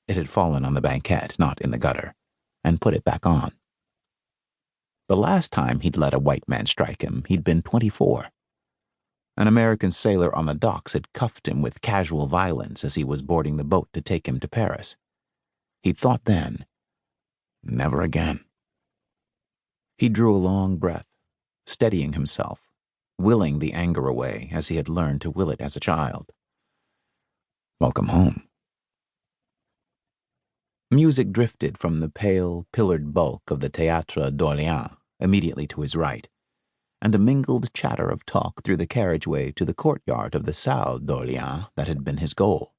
It had fallen on the banquette, not in the gutter, and put it back on. The last time he'd let a white man strike him, he'd been 24. An American sailor on the docks had cuffed him with casual violence as he was boarding the boat to take him to Paris. He'd thought then, never again. He drew a long breath, steadying himself, willing the anger away as he had learned to will it as a child. Welcome home. Music drifted from the pale, pillared bulk of the Théâtre d'Orléans immediately to his right, and a mingled chatter of talk through the carriageway to the courtyard of the Salle d'Orléans that had been his goal.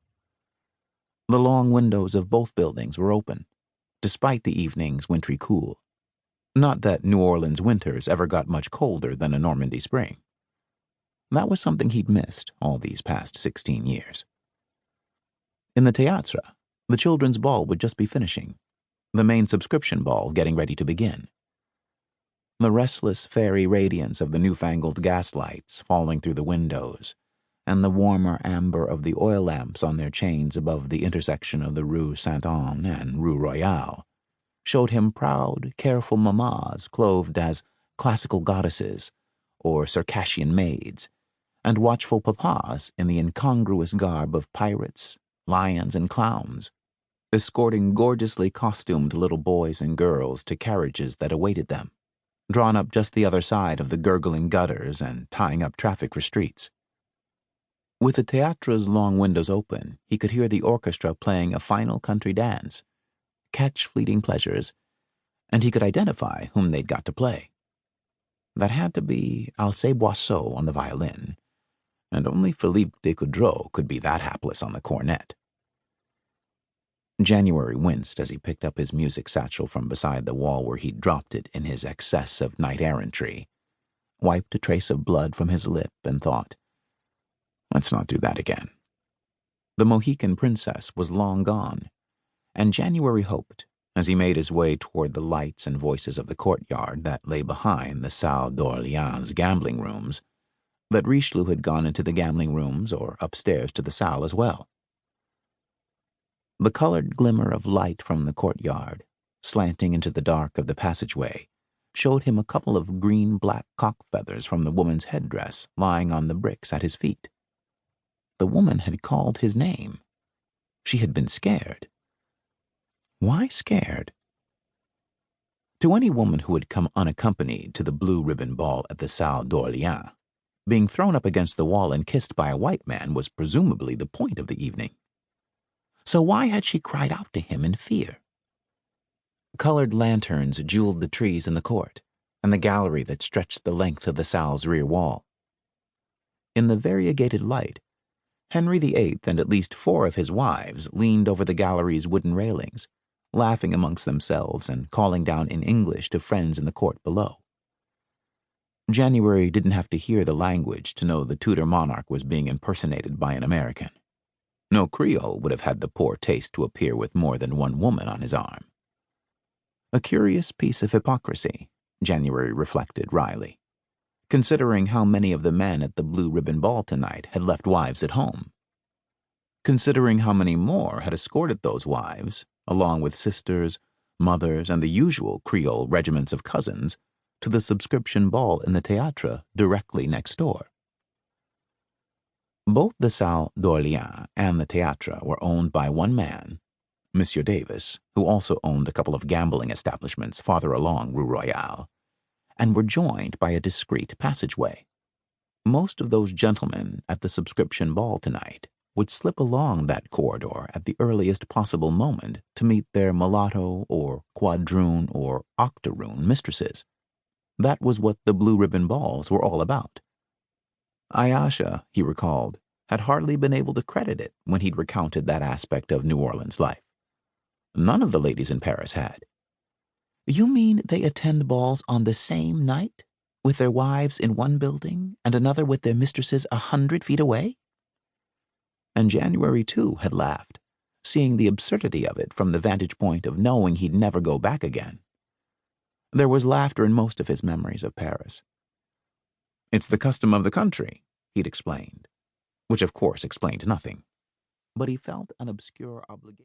The long windows of both buildings were open, despite the evening's wintry cool. Not that New Orleans winters ever got much colder than a Normandy spring. That was something he'd missed all these past 16 years. In the Théâtre, the children's ball would just be finishing, the main subscription ball getting ready to begin. The restless fairy radiance of the newfangled gaslights falling through the windows, and the warmer amber of the oil lamps on their chains above the intersection of the Rue Saint-Anne and Rue Royale, showed him proud, careful mammas clothed as classical goddesses or Circassian maids, and watchful papas in the incongruous garb of pirates, lions, and clowns, escorting gorgeously costumed little boys and girls to carriages that awaited them, drawn up just the other side of the gurgling gutters and tying up traffic for streets. With the Théâtre's long windows open, he could hear the orchestra playing a final country dance, catch fleeting pleasures, and he could identify whom they'd got to play. That had to be Alcée Boisseau on the violin, and only Philippe Descoudreaux could be that hapless on the cornet. January winced as he picked up his music satchel from beside the wall where he'd dropped it in his excess of knight-errantry, wiped a trace of blood from his lip, and thought, let's not do that again. The Mohican princess was long gone, and January hoped, as he made his way toward the lights and voices of the courtyard that lay behind the Salle d'Orléans gambling rooms, that Richelieu had gone into the gambling rooms or upstairs to the Salle as well. The colored glimmer of light from the courtyard, slanting into the dark of the passageway, showed him a couple of green-black cock feathers from the woman's headdress lying on the bricks at his feet. The woman had called his name. She had been scared. Why scared? To any woman who had come unaccompanied to the blue ribbon ball at the Salle d'Orléans, being thrown up against the wall and kissed by a white man was presumably the point of the evening. So why had she cried out to him in fear? Colored lanterns jeweled the trees in the court and the gallery that stretched the length of the Salle's rear wall. In the variegated light, Henry VIII and at least 4 of his wives leaned over the gallery's wooden railings, laughing amongst themselves and calling down in English to friends in the court below. January didn't have to hear the language to know the Tudor monarch was being impersonated by an American. No Creole would have had the poor taste to appear with more than one woman on his arm. A curious piece of hypocrisy, January reflected wryly, considering how many of the men at the blue ribbon ball tonight had left wives at home. Considering how many more had escorted those wives, along with sisters, mothers, and the usual Creole regiments of cousins, to the subscription ball in the Théâtre directly next door. Both the Salle d'Orléans and the Théâtre were owned by one man, Monsieur Davis, who also owned a couple of gambling establishments farther along Rue Royale, and were joined by a discreet passageway. Most of those gentlemen at the subscription ball tonight would slip along that corridor at the earliest possible moment to meet their mulatto or quadroon or octoroon mistresses. That was what the blue ribbon balls were all about. Ayesha, he recalled, had hardly been able to credit it when he'd recounted that aspect of New Orleans life. None of the ladies in Paris had. You mean they attend balls on the same night, with their wives in one building and another with their mistresses 100 feet away? And January, too, had laughed, seeing the absurdity of it from the vantage point of knowing he'd never go back again. There was laughter in most of his memories of Paris. It's the custom of the country, he'd explained, which of course explained nothing, but he felt an obscure obligation.